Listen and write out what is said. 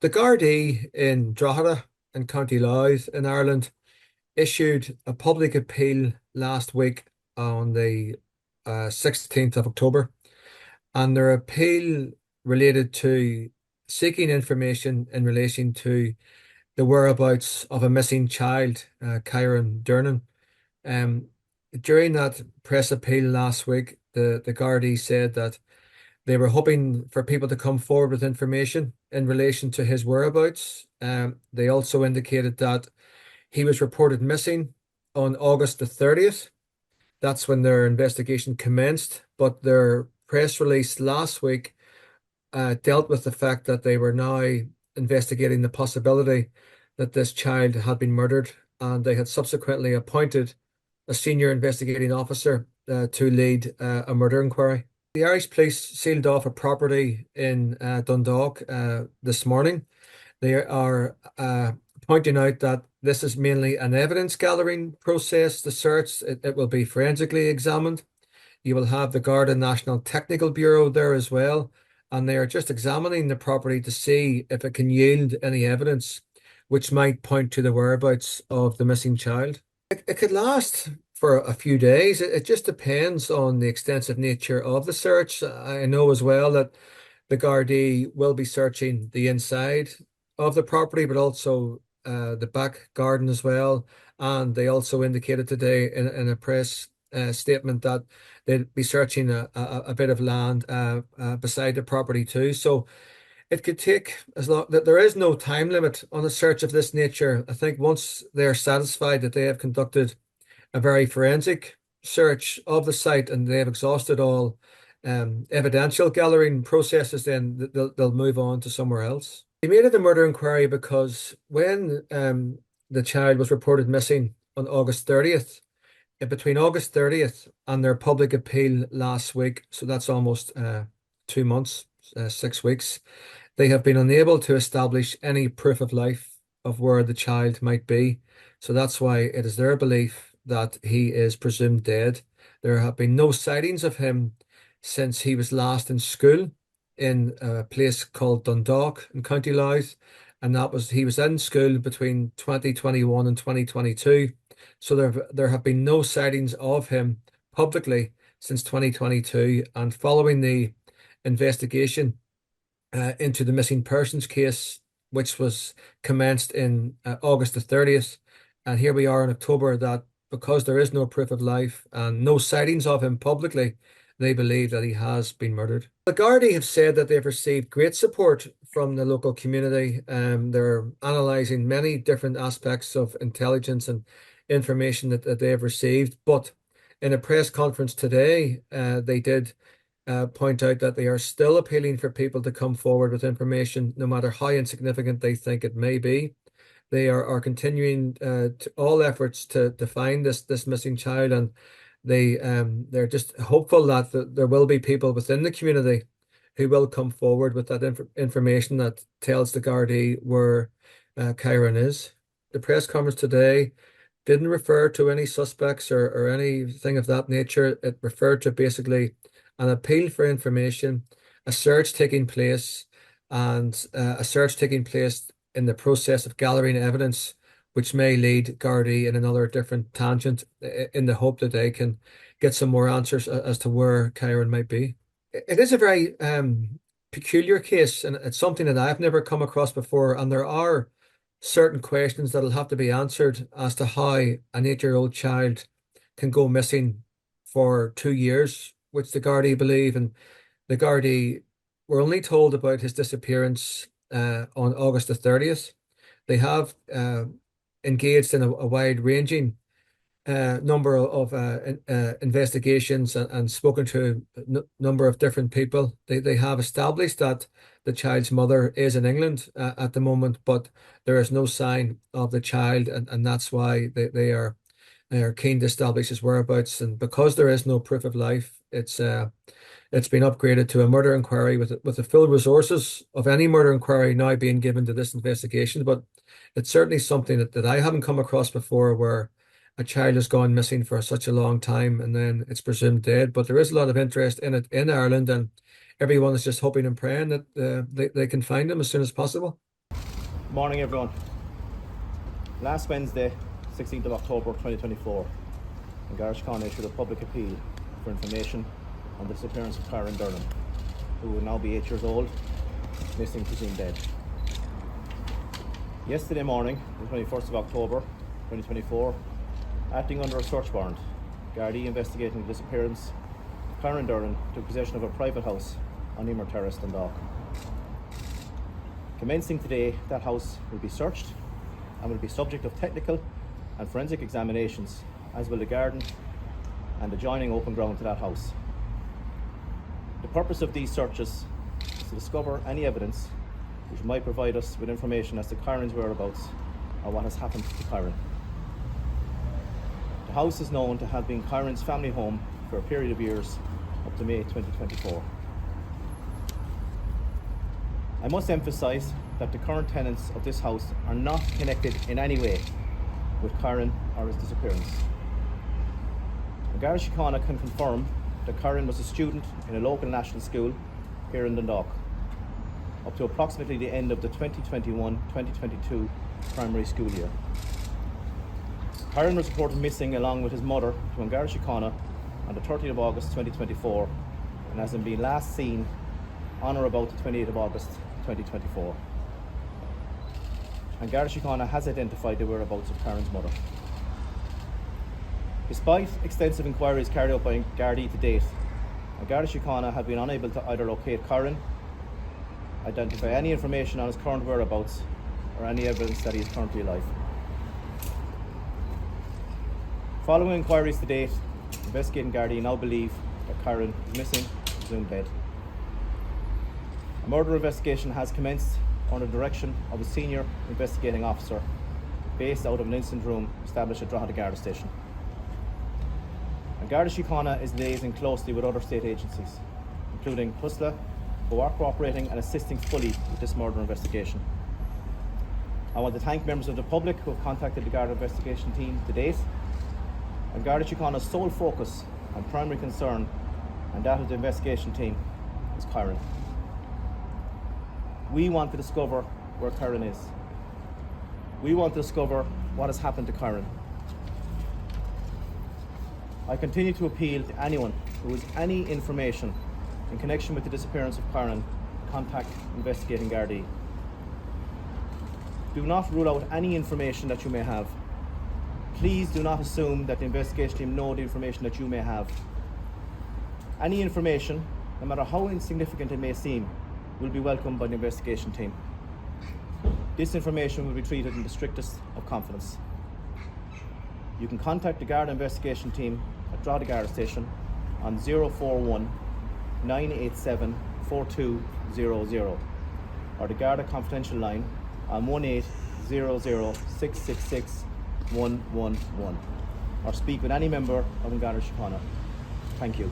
The Gardaí in Drogheda in County Louth in Ireland issued a public appeal last week on the 16th of October, and their appeal related to seeking information in relation to the whereabouts of a missing child, Kyran Durnin. Um, During that press appeal last week, the Gardaí said that they were hoping for people to come forward with information in relation to his whereabouts. They also indicated that he was reported missing on August the 30th. That's when their investigation commenced. But their press release last week dealt with the fact that they were now investigating the possibility that this child had been murdered, and they had subsequently appointed a senior investigating officer to lead a murder inquiry. The Irish police sealed off a property in Dundalk this morning. They are pointing out that this is mainly an evidence gathering process. The search, it will be forensically examined. You will have the Garda National Technical Bureau there as well, and they are just examining the property to see if it can yield any evidence which might point to the whereabouts of the missing child. It could last for a few days. It just depends on the extensive nature of the search. I know as well that the Gardaí will be searching the inside of the property, but also the back garden as well. And they also indicated today in a press statement that they'd be searching a bit of land beside the property too. So it could take as long that there is no time limit on a search of this nature. I think once they're satisfied that they have conducted a very forensic search of the site and they have exhausted all evidential gathering processes, then they'll move on to somewhere else. They made it a murder inquiry because when the child was reported missing on August 30th, between August 30th and their public appeal last week, so that's almost 2 months, 6 weeks, they have been unable to establish any proof of life of where the child might be. So that's why it is their belief that he is presumed dead. There have been no sightings of him since he was last in school in a place called Dundalk in County Louth, and he was in school between 2021 and 2022. So there have been no sightings of him publicly since 2022, and following the investigation into the missing persons case, which was commenced in August the 30th. And here we are in October, that because there is no proof of life and no sightings of him publicly, they believe that he has been murdered. The Gardaí have said that they've received great support from the local community. They're analysing many different aspects of intelligence and information that they have received. But in a press conference today, they did point out that they are still appealing for people to come forward with information, no matter how insignificant they think it may be. They are continuing all efforts to find this missing child, and they're just hopeful that there will be people within the community who will come forward with that information that tells the Gardaí where Kyran is. The press conference today didn't refer to any suspects or anything of that nature. It referred to basically an appeal for information, a search taking place, and a search taking place in the process of gathering evidence, which may lead Gardaí in another different tangent in the hope that they can get some more answers as to where Kyran might be. It is a very peculiar case, and it's something that I've never come across before, and there are certain questions that'll have to be answered as to how an 8-year-old child can go missing for 2 years, which the Gardaí believe. And the Gardaí were only told about his disappearance on August the 30th. They have engaged in a wide-ranging number of investigations and spoken to a number of different people. They have established that the child's mother is in England at the moment, but there is no sign of the child, and that's why they are keen to establish his whereabouts. And because there is no proof of life, it's been upgraded to a murder inquiry with the full resources of any murder inquiry now being given to this investigation. But it's certainly something that I haven't come across before, where a child has gone missing for such a long time and then it's presumed dead. But there is a lot of interest in it in Ireland, and everyone is just hoping and praying that they can find him as soon as possible. Morning everyone. Last Wednesday, 16th of October 2024, Gardaí issued a public appeal for information on the disappearance of Kyran Durnin, who will now be 8 years old, missing, presumed dead. Yesterday morning, the 21st of October 2024, acting under a search warrant, Gardaí investigating the disappearance of Kyran Durnin took possession of a private house on Emer Terrace, Dundalk. Commencing today, that house will be searched and will be subject of technical and forensic examinations, as will the garden and adjoining open ground to that house. The purpose of these searches is to discover any evidence which might provide us with information as to Kyran's whereabouts or what has happened to Kyran. The house is known to have been Kyran's family home for a period of years up to May 2024. I must emphasise that the current tenants of this house are not connected in any way with Kyran or his disappearance. Garda Síochána can confirm that Kyran was a student in a local national school here in Dundalk up to approximately the end of the 2021-2022 primary school year. Kyran was reported missing along with his mother to Garda Síochána on the 30th of August 2024 and has been last seen on or about the 28th of August 2024. And Garda Síochána has identified the whereabouts of Kyran's mother. Despite extensive inquiries carried out by Gardaí to date, Garda Síochána have been unable to either locate Kyran, identify any information on his current whereabouts, or any evidence that he is currently alive. Following inquiries to date, investigating Gardaí now believe that Kyran is missing, presumed dead. A murder investigation has commenced under the direction of a senior investigating officer based out of an incident room established at Drogheda Garda Station. And Garda Síochána is liaising closely with other state agencies, including TUSLA, who are cooperating and assisting fully with this murder investigation. I want to thank members of the public who have contacted the Garda investigation team to date. And Garda Síochána's sole focus and primary concern, and that of the investigation team, is Kyran. We want to discover where Kyran is. We want to discover what has happened to Kyran. I continue to appeal to anyone who has any information in connection with the disappearance of Kyran to contact investigating Gardaí. Do not rule out any information that you may have. Please do not assume that the investigation team know the information that you may have. Any information, no matter how insignificant it may seem, will be welcomed by the investigation team. This information will be treated in the strictest of confidence. You can contact the Garda investigation team at Drogheda Garda Station on 041 987 4200 or the Garda confidential line on 1800 666 111 or speak with any member of Garda Síochána. Thank you.